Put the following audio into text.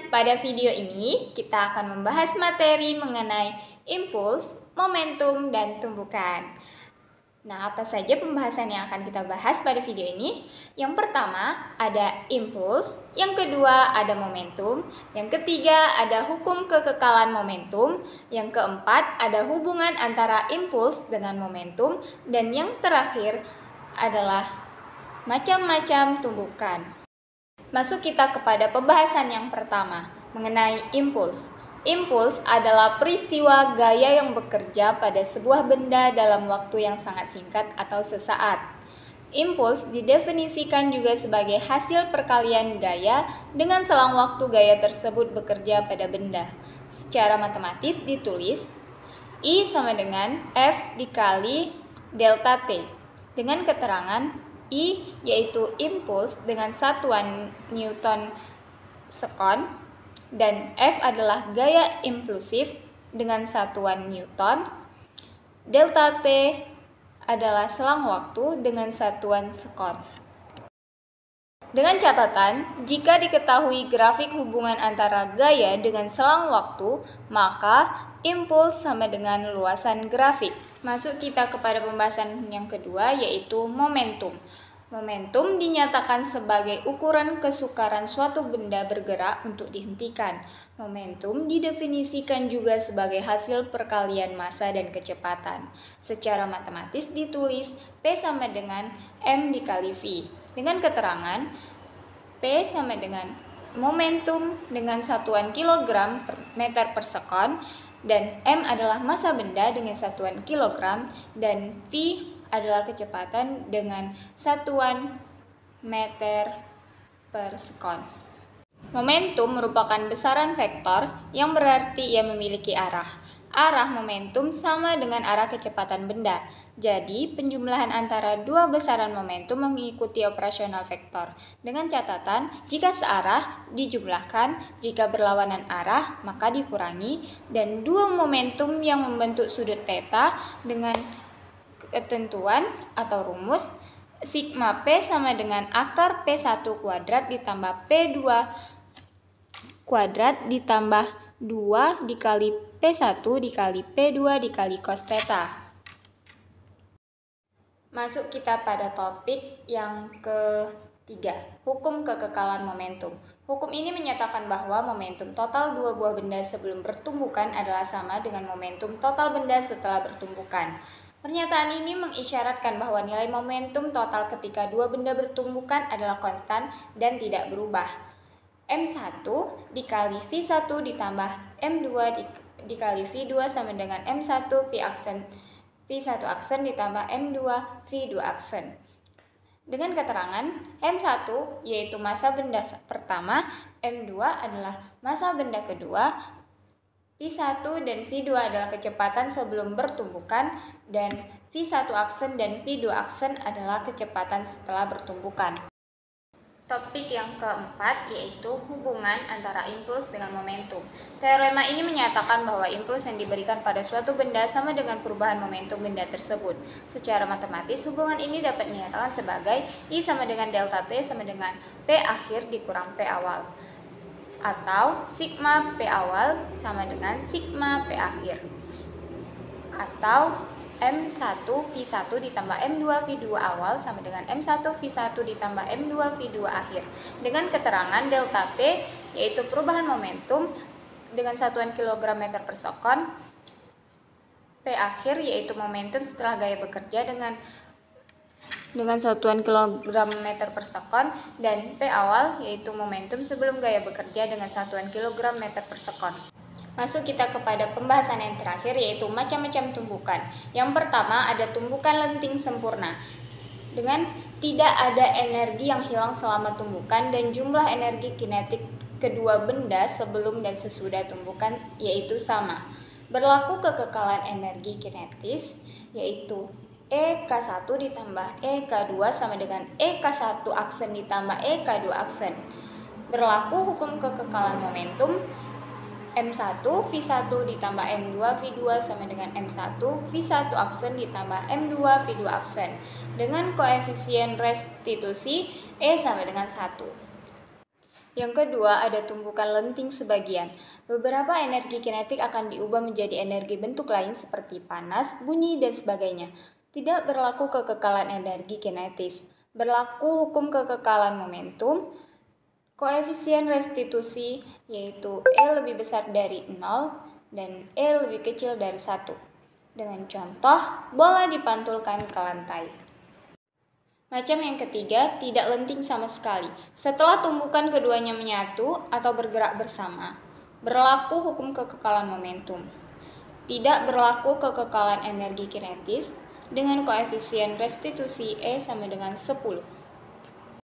pada video ini kita akan membahas materi mengenai impuls, momentum, dan tumbukan. Nah, apa saja pembahasan yang akan kita bahas pada video ini? Yang pertama ada impuls, yang kedua ada momentum, yang ketiga ada hukum kekekalan momentum, yang keempat ada hubungan antara impuls dengan momentum, dan yang terakhir adalah macam-macam tumbukan. Masuk kita kepada pembahasan yang pertama, mengenai impuls. Impuls adalah peristiwa gaya yang bekerja pada sebuah benda dalam waktu yang sangat singkat atau sesaat. Impuls didefinisikan juga sebagai hasil perkalian gaya dengan selang waktu gaya tersebut bekerja pada benda. Secara matematis ditulis I sama dengan F dikali delta T, dengan keterangan I yaitu impuls dengan satuan Newton sekon dan F adalah gaya impulsif dengan satuan Newton. Delta T adalah selang waktu dengan satuan sekon. Dengan catatan, jika diketahui grafik hubungan antara gaya dengan selang waktu, maka impuls sama dengan luasan grafik. Masuk kita kepada pembahasan yang kedua, yaitu momentum. Momentum dinyatakan sebagai ukuran kesukaran suatu benda bergerak untuk dihentikan. Momentum didefinisikan juga sebagai hasil perkalian massa dan kecepatan. Secara matematis ditulis P sama dengan M dikali V, dengan keterangan P sama dengan momentum dengan satuan kilogram per meter per sekon, dan M adalah massa benda dengan satuan kilogram, dan V adalah kecepatan dengan satuan meter per sekon. Momentum merupakan besaran vektor yang berarti ia memiliki arah. Arah momentum sama dengan arah kecepatan benda. Jadi, penjumlahan antara dua besaran momentum mengikuti operasional vektor. Dengan catatan, jika searah dijumlahkan, jika berlawanan arah maka dikurangi, dan dua momentum yang membentuk sudut theta dengan ketentuan atau rumus sigma P sama dengan akar P1 kuadrat ditambah P2 kuadrat ditambah 2 dikali P1 dikali P2 dikali cos theta. Masuk kita pada topik yang ketiga, hukum kekekalan momentum. Hukum ini menyatakan bahwa momentum total dua buah benda sebelum bertumbukan adalah sama dengan momentum total benda setelah bertumbukan. Pernyataan ini mengisyaratkan bahwa nilai momentum total ketika dua benda bertumbukan adalah konstan dan tidak berubah. M1 dikali V1 ditambah M2 dikali V2 sama dengan M1 V1 aksen ditambah M2 V2 aksen. Dengan keterangan M1 yaitu massa benda pertama, M2 adalah massa benda kedua, V1 dan V2 adalah kecepatan sebelum bertumbukan, dan V1 aksen dan V2 aksen adalah kecepatan setelah bertumbukan. Topik yang keempat yaitu hubungan antara impuls dengan momentum. Teorema ini menyatakan bahwa impuls yang diberikan pada suatu benda sama dengan perubahan momentum benda tersebut. Secara matematis, hubungan ini dapat dinyatakan sebagai I sama dengan delta T sama dengan P akhir dikurang P awal, atau sigma P awal sama dengan sigma P akhir, atau M1 V1 ditambah M2 V2 awal sama dengan M1 V1 ditambah M2 V2 akhir, dengan keterangan delta P yaitu perubahan momentum dengan satuan kilogram meter per sekon, P akhir yaitu momentum setelah gaya bekerja dengan satuan kilogram meter per sekon, dan P awal yaitu momentum sebelum gaya bekerja dengan satuan kilogram meter per sekon. Masuk kita kepada pembahasan yang terakhir yaitu macam-macam tumbukan. Yang pertama ada tumbukan lenting sempurna, dengan tidak ada energi yang hilang selama tumbukan dan jumlah energi kinetik kedua benda sebelum dan sesudah tumbukan yaitu sama. Berlaku kekekalan energi kinetis yaitu EK1 ditambah EK2 sama dengan EK1 aksen ditambah EK2 aksen. Berlaku hukum kekekalan momentum M1 V1 ditambah M2 V2 sama dengan M1 V1 aksen ditambah M2 V2 aksen, dengan koefisien restitusi E sama dengan 1. Yang kedua, ada tumpukan lenting sebagian. Beberapa energi kinetik akan diubah menjadi energi bentuk lain seperti panas, bunyi, dan sebagainya. Tidak berlaku kekekalan energi kinetis. Berlaku hukum kekekalan momentum. Koefisien restitusi yaitu E lebih besar dari 0 dan E lebih kecil dari 1. Dengan contoh, bola dipantulkan ke lantai. Macam yang ketiga, tidak lenting sama sekali. Setelah tumpukan keduanya menyatu atau bergerak bersama, berlaku hukum kekekalan momentum. Tidak berlaku kekekalan energi kinetis dengan koefisien restitusi E sama dengan 10.